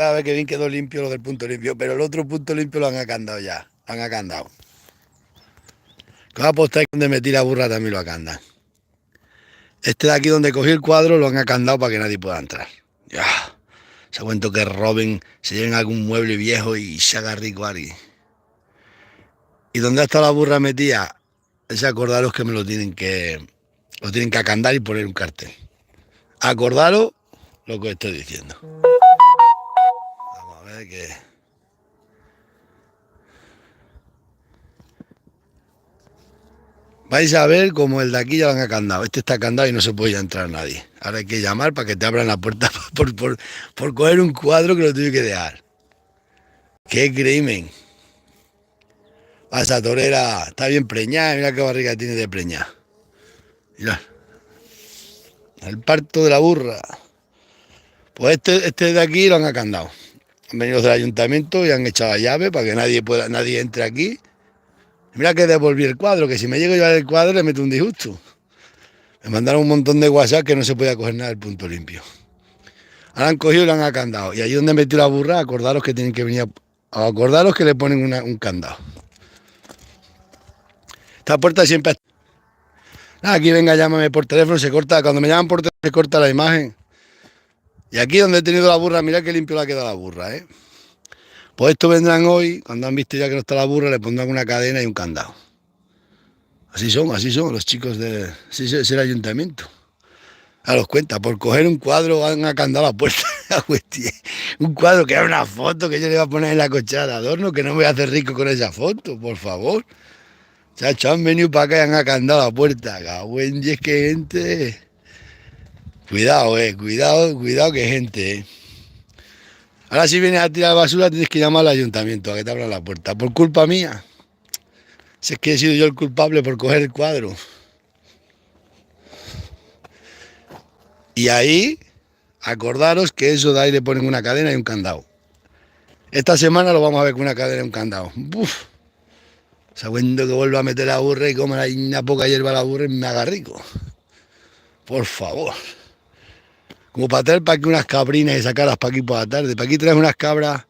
a ver que bien quedó limpio lo del punto limpio, pero el otro punto limpio lo han acandado ya. Lo han acandado. Que va a apostar donde metí la burra también lo acandan. Este de aquí donde cogí el cuadro lo han acandado para que nadie pueda entrar. Ya. Se ha cuento que roben, se lleven algún mueble viejo y se haga rico alguien. Y donde está la burra metida, ese acordaros que me lo tienen que acandar y poner un cartel. Acordaros lo que os estoy diciendo. Vamos a ver que... Vais a ver como el de aquí ya lo han acandado. Este está acandado y no se puede ya entrar nadie. Ahora hay que llamar para que te abran la puerta por coger un cuadro que lo tuve que dejar. ¡Qué crimen! Esa torera está bien preñada. Mira qué barriga tiene de preñada. Mira. El parto de la burra. Pues este de aquí lo han acandado. Han venido del ayuntamiento y han echado la llave para que nadie entre aquí. Mira que devolví el cuadro, que si me llego a llevar el cuadro le meto un disgusto. Me mandaron un montón de WhatsApp que no se podía coger nada del punto limpio. Ahora han cogido y lo han acandado. Y allí donde metí la burra, acordaros que tienen que venir acordaros que le ponen un candado. Esta puerta siempre... Aquí venga, llámame por teléfono, se corta. Cuando me llaman por teléfono se corta la imagen. Y aquí donde he tenido la burra, mirad qué limpio le ha quedado la burra, ¿eh? Pues esto vendrán hoy, cuando han visto ya que no está la burra, le pondrán una cadena y un candado. Así son los chicos de... Así es el ayuntamiento. A los cuenta, por coger un cuadro han acandado la puerta. Un cuadro que era una foto que yo le iba a poner en la cochera de adorno, que no me voy a hacer rico con esa foto, por favor. Chacho, han venido para acá y han acandado la puerta. Cagüen, y es que gente... Cuidado, cuidado que gente, Ahora si vienes a tirar basura tienes que llamar al ayuntamiento a que te abran la puerta. Por culpa mía. Si es que he sido yo el culpable por coger el cuadro. Y ahí, acordaros que eso de ahí le ponen una cadena y un candado. Esta semana lo vamos a ver con una cadena y un candado. Uf. Sabiendo que vuelva a meter la burra y comer ahí una poca hierba a la burra y me haga rico. Por favor. Como para traer para aquí unas cabrinas y sacarlas para aquí por la tarde. Para aquí traes unas cabras,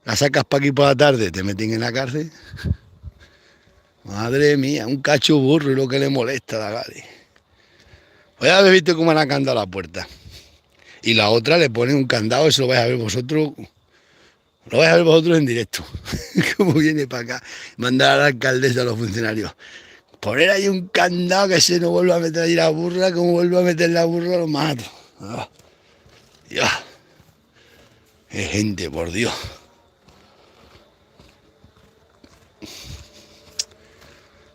las sacas para aquí por la tarde, te meten en la cárcel. Madre mía, un cacho burro y lo que le molesta a la Gali. Pues ya habéis visto cómo han acandado la puerta. Y la otra le ponen un candado, eso lo vais a ver vosotros. Lo vais a ver vosotros en directo. Cómo viene para acá. Mandar a la alcaldesa a los funcionarios. Poner ahí un candado que se no vuelva a meter ahí la burra, como vuelva a meter la burra lo mato. Ah, ya. Qué gente, por Dios.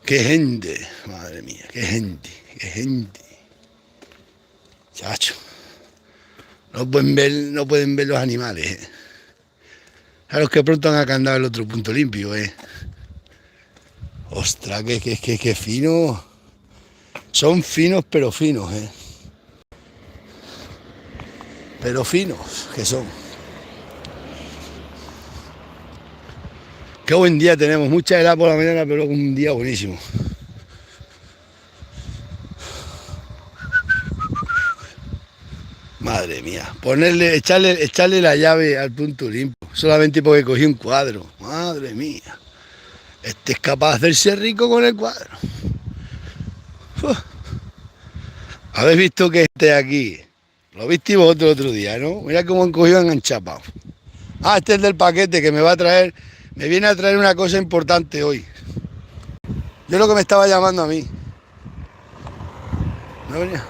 Qué gente, madre mía, qué gente, qué gente. Chacho. No pueden ver los animales. A los que pronto han acandado el otro punto limpio, Ostras, que fino. Son finos, pero finos, Pero finos que son. Qué buen día tenemos. Mucha helada por la mañana, pero un día buenísimo. Madre mía. Echarle la llave al punto limpio. Solamente porque cogí un cuadro. Madre mía. Este es capaz de hacerse rico con el cuadro. Uf. Habéis visto que este aquí. Lo viste vosotros el otro día, ¿no? Mira cómo han cogido y han enchapado. Ah, este es del paquete que me va a traer. Me viene a traer una cosa importante hoy. Yo lo que me estaba llamando a mí. ¿No venía?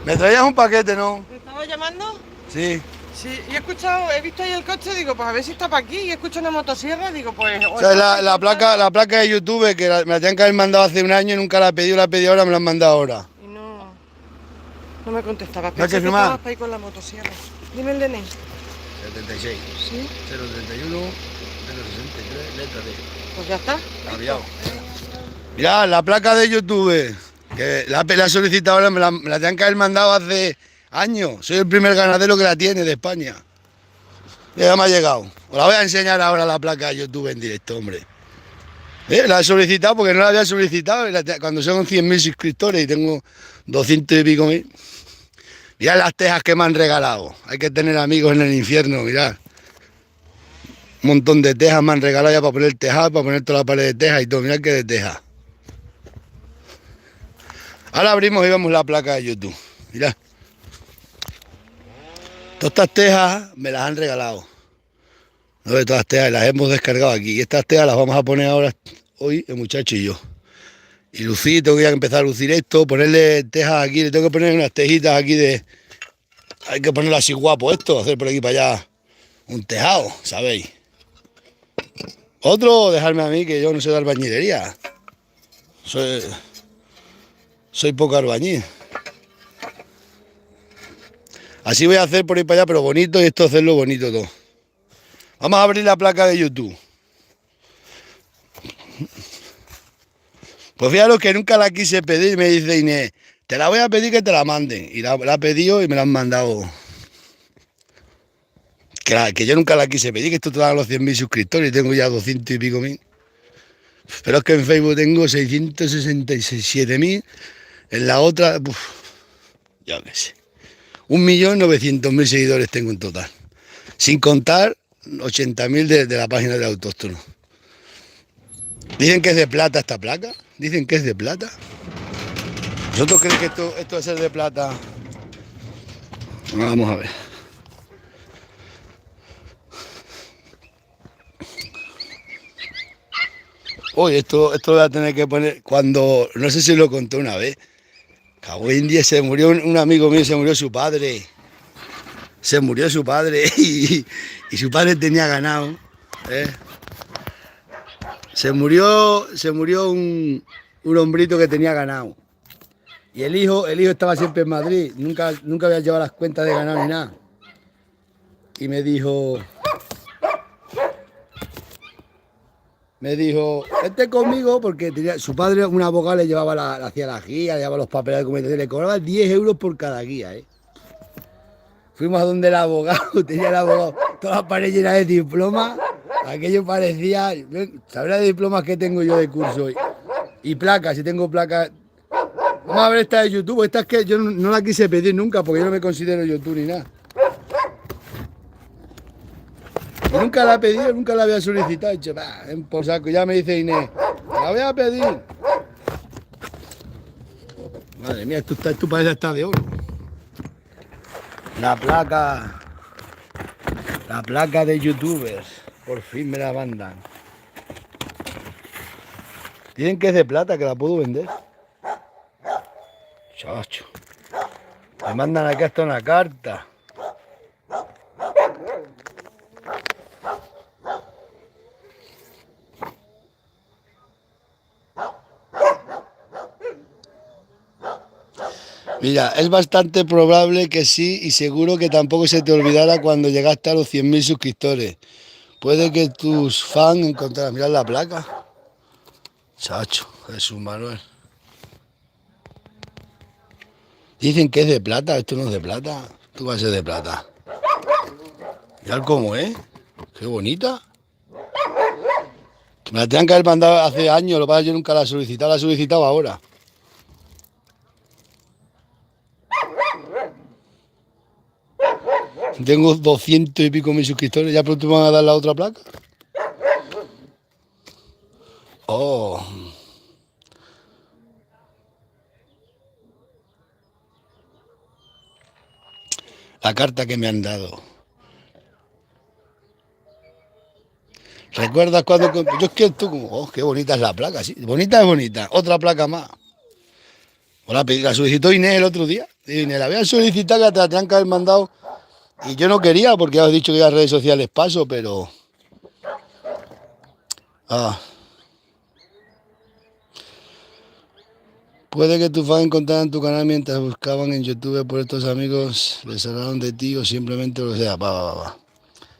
¿Me traías un paquete, no? ¿Me estaba llamando? Sí. Sí, y he visto ahí el coche, digo, pues a ver si está para aquí, y escucho una motosierra, digo, pues... O sea, la placa de YouTube que me la tenían que haber mandado hace un año y nunca la he pedido ahora, me la han mandado ahora. Y no me contestabas, ¿No hay pensé que que firmar? estabas para ir con la motosierra. Dime el DNI. 76, ¿Sí? 031, 063, letra D. Pues ya está. Cambiado. Mirad, la placa de YouTube, que la he solicitado ahora, me la tenían que haber mandado hace años. Soy el primer ganadero que la tiene de España. Ya me ha llegado. Os la voy a enseñar ahora la placa de YouTube en directo, hombre. La he solicitado porque no la había solicitado cuando son 100.000 suscriptores y tengo 200 y pico mil. Mirad las tejas que me han regalado. Hay que tener amigos en el infierno, mirad. Un montón de tejas me han regalado ya para poner tejado, para poner toda la pared de tejas y todo. Mirad que de teja. Ahora abrimos y vemos la placa de YouTube. Mirad. Todas estas tejas me las han regalado. No, de todas las tejas las hemos descargado aquí. Y estas tejas las vamos a poner ahora, hoy, el muchacho y yo. Y lucir, tengo que empezar a lucir esto, ponerle tejas aquí, le tengo que poner unas tejitas aquí de... Hay que ponerlo así guapo esto, hacer por aquí para allá un tejado, ¿sabéis? Otro, dejarme a mí, que yo no sé de albañilería. Soy poco albañil. Así voy a hacer por ahí para allá, pero bonito, y esto hacerlo bonito todo. Vamos a abrir la placa de YouTube. Pues fijaros que nunca la quise pedir, me dice Inés, te la voy a pedir que te la manden. Y la he pedido y me la han mandado. Que yo nunca la quise pedir, que esto te da los 100.000 suscriptores y tengo ya 200 y pico mil. Pero es que en Facebook tengo 667.000, en la otra, ya qué sé, 1.900.000 seguidores tengo en total. Sin contar 80.000 de la página de Autóctono. Dicen que es de plata esta placa. Dicen que es de plata. ¿Vosotros creéis que esto va a ser de plata? Vamos a ver. Oye, esto lo voy a tener que poner cuando... No sé si lo conté una vez. Cabo India, se murió un amigo mío, se murió su padre. Se murió su padre y su padre tenía ganado. Se murió un hombrito que tenía ganado. Y el hijo estaba siempre en Madrid, nunca había llevado las cuentas de ganado ni nada. Y me dijo, vete conmigo, porque su padre, un abogado, le llevaba hacía la guía, le llevaba los papeles de documentación, le cobraba 10 euros por cada guía, Fuimos a donde el abogado, tenía el abogado toda la pared llena de diplomas, aquello parecía, ¿sabrás de diplomas que tengo yo de curso? Y placas, si tengo placas. Vamos a ver esta de YouTube, esta es que yo no la quise pedir nunca, porque yo no me considero YouTube ni nada. Y nunca la he pedido, nunca la había solicitado, he dicho, por saco, ya me dice Inés, la voy a pedir. Madre mía, esto parece hasta de oro. La placa de youtubers, por fin me la mandan. Dicen que es de plata, que la puedo vender. Chacho, me mandan aquí hasta una carta. Mira, es bastante probable que sí y seguro que tampoco se te olvidara cuando llegaste a los 100.000 suscriptores. Puede que tus fans encontraran. Mirad la placa. Chacho, Jesús Manuel. Dicen que es de plata, esto no es de plata. Esto va a ser de plata. Mirad cómo es. Qué bonita. Me la tenían que haber mandado hace años, lo que pasa es que yo nunca la he solicitado ahora. Tengo 200 y pico mil suscriptores, ya pronto me van a dar la otra placa. Oh. La carta que me han dado. ¿Recuerdas cuando... Yo es que tú, oh, qué bonita es la placa, sí. Bonita es bonita. Otra placa más. La solicitó Inés el otro día. Y Inés, la voy a solicitar, que te la tenían que haber mandado. Y yo no quería, porque ya os he dicho que ya redes sociales paso, pero... Puede que tus fans encontraran tu canal mientras buscaban en YouTube por estos amigos, les hablaron de ti o simplemente lo sea.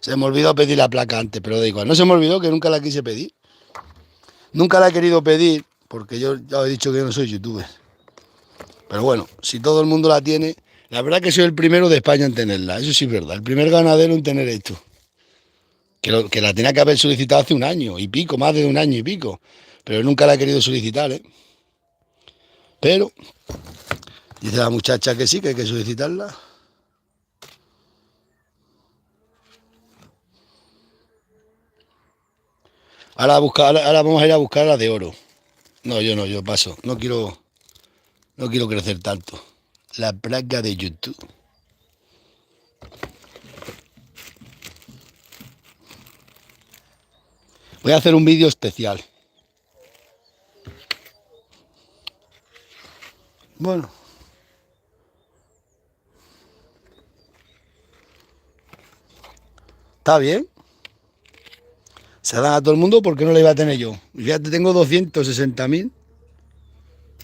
Se me olvidó pedir la placa antes, pero da igual. No se me olvidó, que nunca la quise pedir. Nunca la he querido pedir, porque yo ya os he dicho que yo no soy youtuber. Pero bueno, si todo el mundo la tiene... La verdad que soy el primero de España en tenerla, eso sí es verdad. El primer ganadero en tener esto. Que la tenía que haber solicitado hace un año y pico, más de un año y pico. Pero nunca la he querido solicitar, ¿eh? Pero dice la muchacha que sí, que hay que solicitarla. Ahora vamos a ir a buscar la de oro. No, yo paso. No quiero crecer tanto. La placa de YouTube. Voy a hacer un vídeo especial. Bueno. Está bien. Se dan a todo el mundo, ¿por qué no la iba a tener yo? Fíjate, tengo 260.000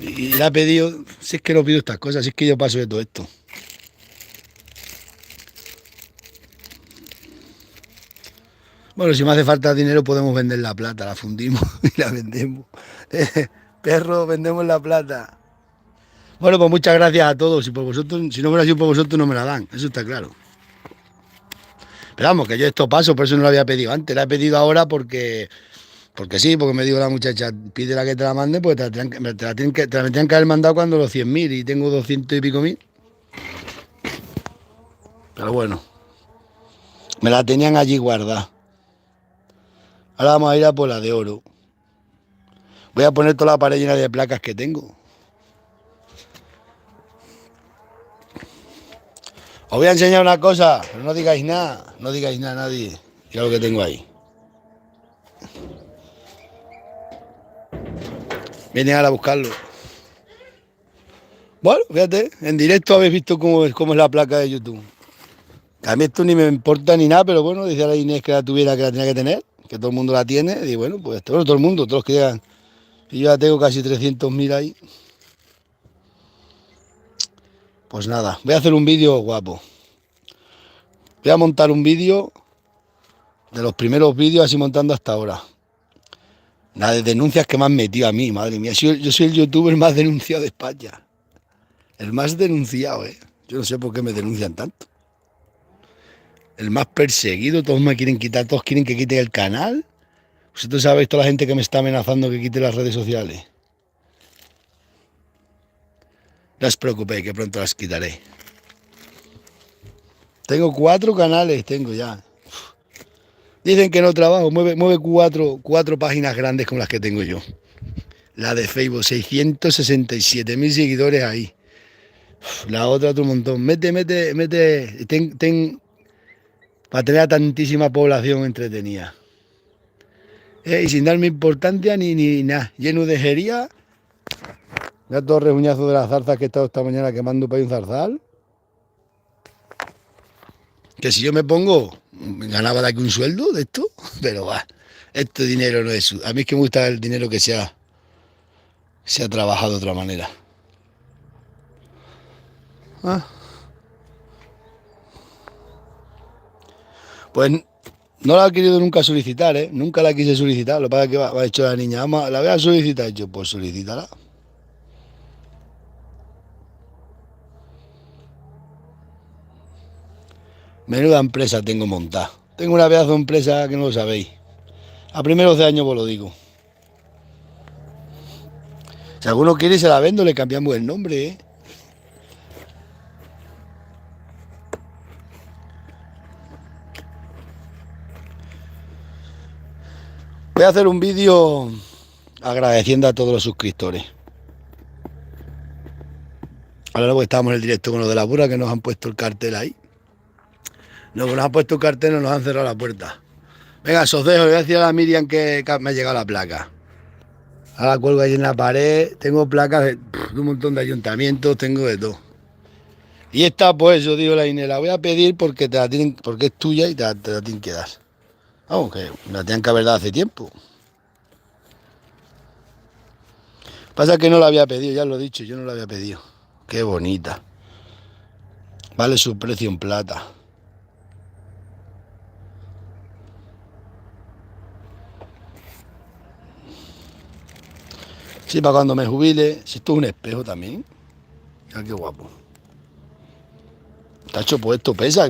y la he pedido. Si es que no pido estas cosas, si es que yo paso de todo esto. Bueno, si me hace falta dinero podemos vender la plata, la fundimos y la vendemos. Perro, vendemos la plata. Bueno, pues muchas gracias a todos. Si no hubiera sido por vosotros no me la dan, eso está claro. Pero vamos, que yo esto paso, por eso no lo había pedido antes. La he pedido ahora porque sí, porque me dijo la muchacha, pídela que te la mande, pues te la tenían que haber mandado cuando los 100.000 y tengo 200 y pico mil. Pero bueno, me la tenían allí guardada. Ahora vamos a ir a por la de oro. Voy a poner toda la pared llena de placas que tengo. Os voy a enseñar una cosa, pero no digáis nada a nadie. Mira lo que tengo ahí. Vienen ahora a buscarlo. Bueno, fíjate, en directo habéis visto cómo es la placa de YouTube. A mí esto ni me importa ni nada, pero bueno, decía la Inés que la tuviera, que la tenía que tener, que todo el mundo la tiene. Y bueno, pues todo el mundo, todos los que llegan. Y yo ya tengo casi 300.000 ahí. Pues nada, voy a hacer un vídeo guapo. Voy a montar un vídeo de los primeros vídeos así montando hasta ahora. La de denuncias que me han metido a mí, madre mía. Yo soy el youtuber más denunciado de España. El más denunciado, ¿eh? Yo no sé por qué me denuncian tanto. El más perseguido, todos me quieren quitar, todos quieren que quite el canal. Vosotros sabéis toda la gente que me está amenazando que quite las redes sociales. No os preocupéis, que pronto las quitaré. Tengo 4 canales, tengo ya. Dicen que no trabajo, mueve cuatro páginas grandes como las que tengo yo. La de Facebook, 667.000 seguidores ahí. La otra otro montón. Mete. Para tener a tantísima población entretenida. Y sin darme importancia ni nada. Lleno de jería. Ya todo rejuñazo de las zarzas que he estado esta mañana quemando para ir un zarzal. Que si yo me pongo, ganaba de aquí un sueldo de esto, pero va, este dinero no es. A mí es que me gusta el dinero que se ha trabajado de otra manera. Ah. Pues no la he querido nunca solicitar, ¿eh? Nunca la quise solicitar. Lo que pasa es que va hecho la niña, vamos, la voy a solicitar. Yo, pues solicítala. Menuda empresa tengo montada. Tengo una pedazo de empresa que no lo sabéis. A primeros de año os lo digo. Si alguno quiere se la vendo, le cambiamos el nombre, ¿eh? Voy a hacer un vídeo agradeciendo a todos los suscriptores. Ahora luego estamos en el directo con lo de la burra que nos han puesto el cartel ahí. No, que nos han puesto el cartel y nos han cerrado la puerta. Venga, os dejo, le voy a decir a la Miriam que me ha llegado la placa. Ahora cuelgo ahí en la pared, tengo placas de un montón de ayuntamientos, tengo de todo. Y esta, pues, yo digo la Inés, la voy a pedir porque porque es tuya y te la tienen que dar. Vamos, que la tenían que haber dado hace tiempo. Pasa que no la había pedido, ya lo he dicho, yo no la había pedido. Qué bonita. Vale su precio en plata. Sí, para cuando me jubile. Si esto es un espejo también. Mira qué guapo. Tacho, pues esto pesa.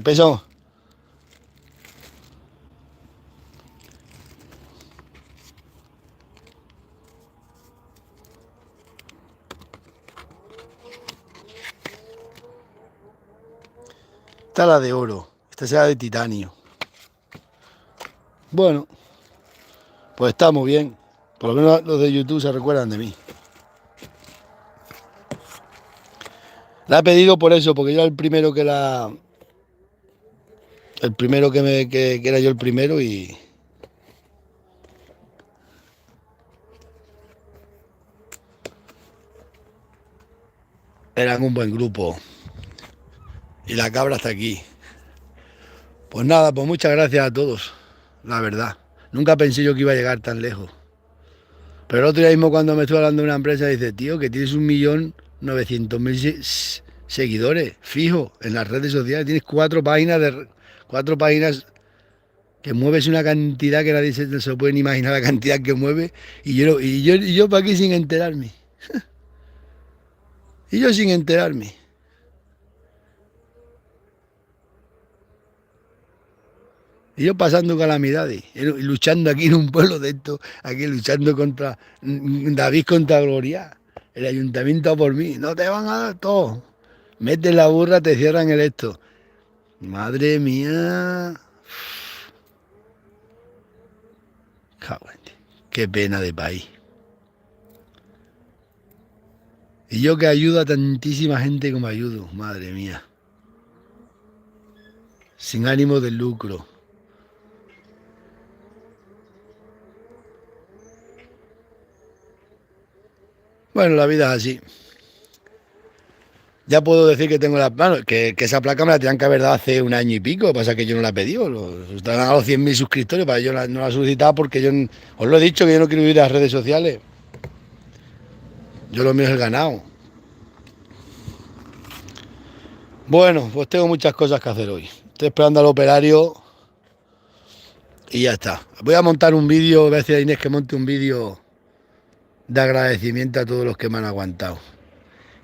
Esta es la de oro. Esta será de titanio. Bueno, pues está muy bien. Por lo menos los de YouTube se recuerdan de mí. La he pedido por eso, porque yo era el primero que la... El primero que era yo el primero y... Eran un buen grupo. Y la cabra está aquí. Pues nada, pues muchas gracias a todos. La verdad. Nunca pensé yo que iba a llegar tan lejos. Pero el otro día mismo cuando me estuve hablando de una empresa, dice, tío, que tienes 1.900.000 seguidores fijos en las redes sociales. Tienes 4 páginas que mueves una cantidad que nadie se lo puede ni imaginar la cantidad que mueve. Y yo para aquí sin enterarme. Y yo sin enterarme. Y yo pasando calamidades, luchando aquí en un pueblo de esto, aquí luchando contra David contra Gloria. El ayuntamiento a por mí. No te van a dar todo. Metes la burra, te cierran el esto. Madre mía. Cago en Dios. Qué pena de país. Y yo que ayudo a tantísima gente como ayudo. Madre mía. Sin ánimo de lucro. Bueno, la vida es así. Ya puedo decir que tengo la... Bueno, que esa placa me la tenían que haber dado hace 1 año y pico. Pasa que yo no la he pedido. Están a los 100.000 suscriptores, para yo no la he solicitado porque os lo he dicho que yo no quiero vivir a las redes sociales. Yo lo mío es el ganado. Bueno, pues tengo muchas cosas que hacer hoy. Estoy esperando al operario y ya está. Voy a montar un vídeo, voy a decir a Inés que monte un vídeo de agradecimiento a todos los que me han aguantado.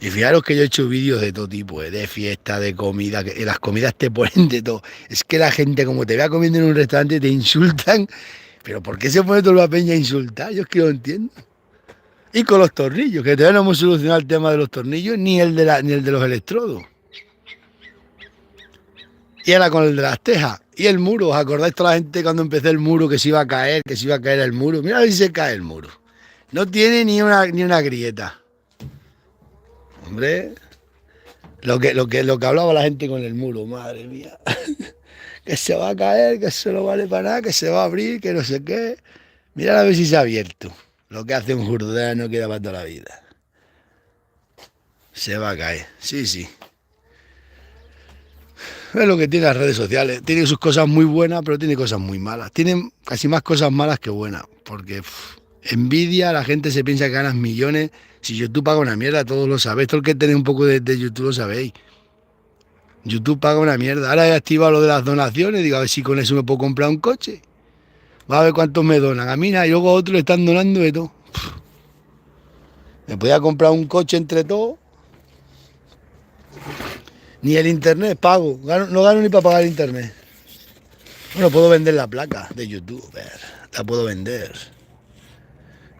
Y fijaros que yo he hecho vídeos de todo tipo, de fiesta, de comida, que las comidas te ponen de todo. Es que la gente, como te vea comiendo en un restaurante, te insultan. Pero ¿por qué se pone toda la peña a insultar? Yo es que no entiendo. Y con los tornillos, que todavía no hemos solucionado el tema de los tornillos, ni el de los electrodos. Y ahora con el de las tejas. Y el muro, ¿os acordáis toda la gente cuando empecé el muro que se iba a caer, el muro? Mira a ver si se cae el muro. No tiene ni una grieta. Hombre, lo que hablaba la gente con el muro, madre mía. Que se va a caer, que eso no vale para nada, que se va a abrir, que no sé qué. Mira a ver si se ha abierto. Lo que hace un jurdano queda para toda la vida. Se va a caer, sí, sí. Es lo que tiene las redes sociales. Tiene sus cosas muy buenas, pero tiene cosas muy malas. Tienen casi más cosas malas que buenas. Porque envidia, la gente se piensa que ganas millones. Si YouTube paga una mierda, todos lo sabéis. Todo el que tenéis un poco de YouTube lo sabéis. YouTube paga una mierda. Ahora he activado lo de las donaciones. Digo, a ver si con eso me puedo comprar un coche. Va a ver cuántos me donan. A mí nada, y luego a otros le están donando de todo. Me podía comprar un coche entre todos. Ni el internet pago. No gano ni para pagar el internet. Bueno, puedo vender la placa de YouTube. La puedo vender.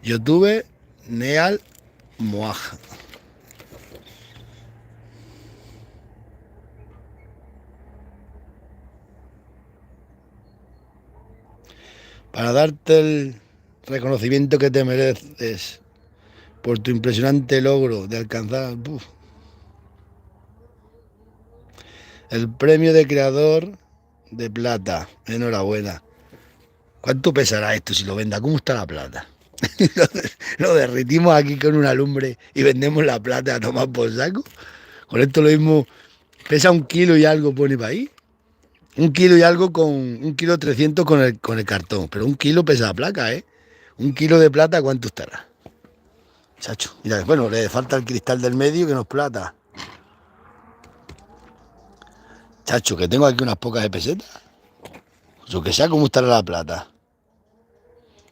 YouTube Neal Moaj. Para darte el reconocimiento que te mereces por tu impresionante logro de alcanzar el premio de creador de plata. Enhorabuena. ¿Cuánto pesará esto si lo venda? ¿Cómo está la plata? Lo derritimos aquí con una lumbre y vendemos la plata a tomar por saco. Con esto lo mismo pesa 1 kilo y algo, pone para ahí. 1 kilo y algo con 1,3 kg con el cartón. Pero 1 kilo pesa la placa, ¿eh? 1 kilo de plata, ¿cuánto estará? Chacho. Mira, bueno, le falta el cristal del medio que no es plata. Chacho, que tengo aquí unas pocas de pesetas. Yo que sé cómo estará la plata.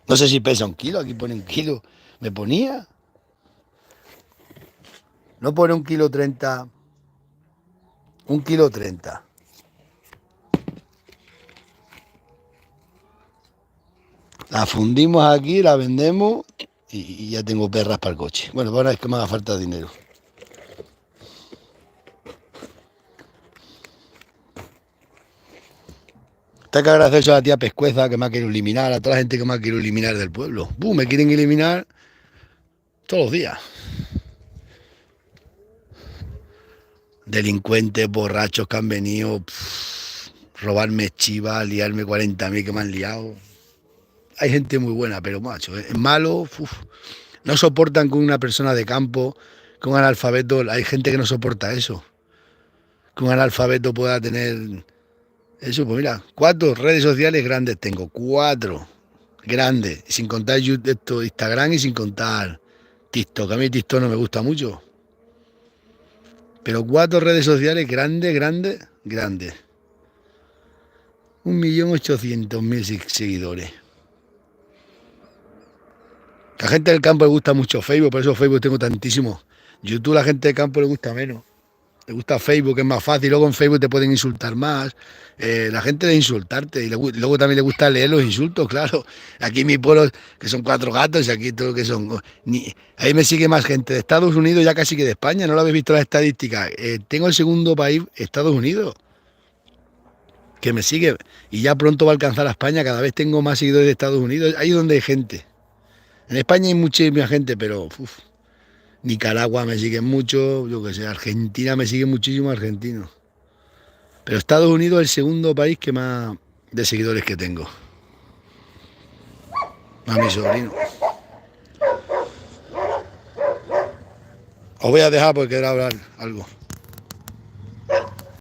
No sé si pesa 1 kilo, aquí pone 1 kilo. ¿Me ponía? No pone 1,30 kg. 1,30 kg. La fundimos aquí, la vendemos y ya tengo perras para el coche. Bueno, ahora es que me haga falta dinero. Está que agradecer a la tía Pescueza que me ha querido eliminar, a toda la gente que me ha querido eliminar del pueblo. Me quieren eliminar todos los días. Delincuentes, borrachos que han venido, robarme chivas, liarme 40.000 que me han liado. Hay gente muy buena, pero macho, es malo. No soportan que una persona de campo, con un analfabeto, hay gente que no soporta eso. Que un analfabeto pueda tener eso. Pues mira, 4 redes sociales grandes tengo, 4 grandes, sin contar YouTube, Instagram y sin contar TikTok. A mí TikTok no me gusta mucho. Pero 4 redes sociales grandes, grandes, grandes. 1.800.000 seguidores. A la gente del campo le gusta mucho Facebook, por eso Facebook tengo tantísimo. YouTube a la gente del campo le gusta menos. Le gusta Facebook, es más fácil. Luego en Facebook te pueden insultar más. La gente debe insultarte. Y luego también le gusta leer los insultos, claro. Aquí en mi pueblo, que son 4 gatos, y aquí todo lo que son... ahí me sigue más gente de Estados Unidos ya casi que de España. No lo habéis visto las estadísticas. Tengo el segundo país, Estados Unidos, que me sigue. Y ya pronto va a alcanzar a España. Cada vez tengo más seguidores de Estados Unidos. Ahí es donde hay gente. En España hay muchísima gente, pero... Nicaragua me siguen mucho, yo qué sé, Argentina me sigue muchísimo argentinos. Pero Estados Unidos es el segundo país que más de seguidores que tengo. A mi sobrino. Os voy a dejar porque quiero hablar algo.